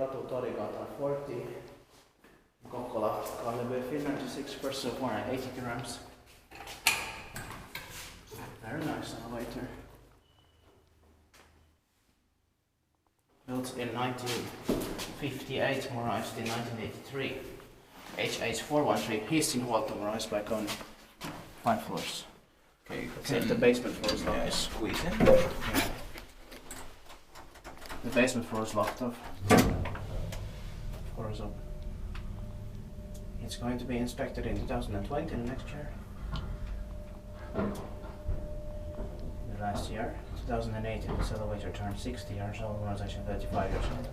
Torikatu 40. Kokkola, Kone, Finland, 6 person, 180 grams. Very nice elevator. Built in 1958, modernized in 1983. HH413, Hissinhuolto, modernized by Kone. 5 floors. Okay, Except the basement floor is locked. Squeeze it. Yeah. The basement floor is locked off. Floor is open. It's going to be inspected in 2020, next year. The last year, 2018, this elevator turned 60 years old, modernization 35 years old.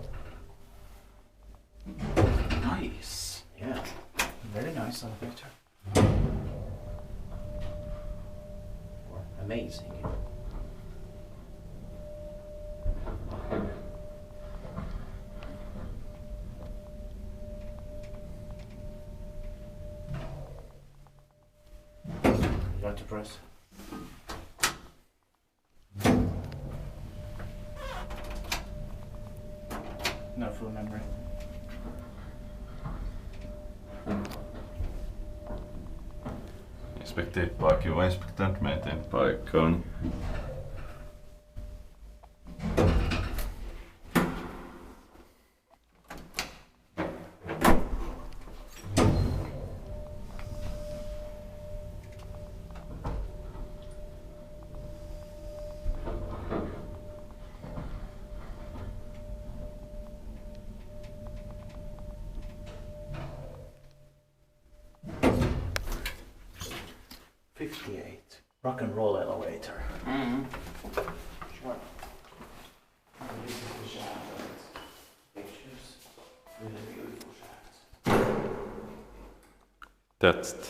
Nice. Yeah, very nice elevator. Amazing. You got to press. No full memory. Inspektiivipaakin vai inspektantmeiden paikkaan. Rock and roll elevator. Mm-hmm. Sure. This is the shaft of its pictures. Really beautiful shafts. Tätst.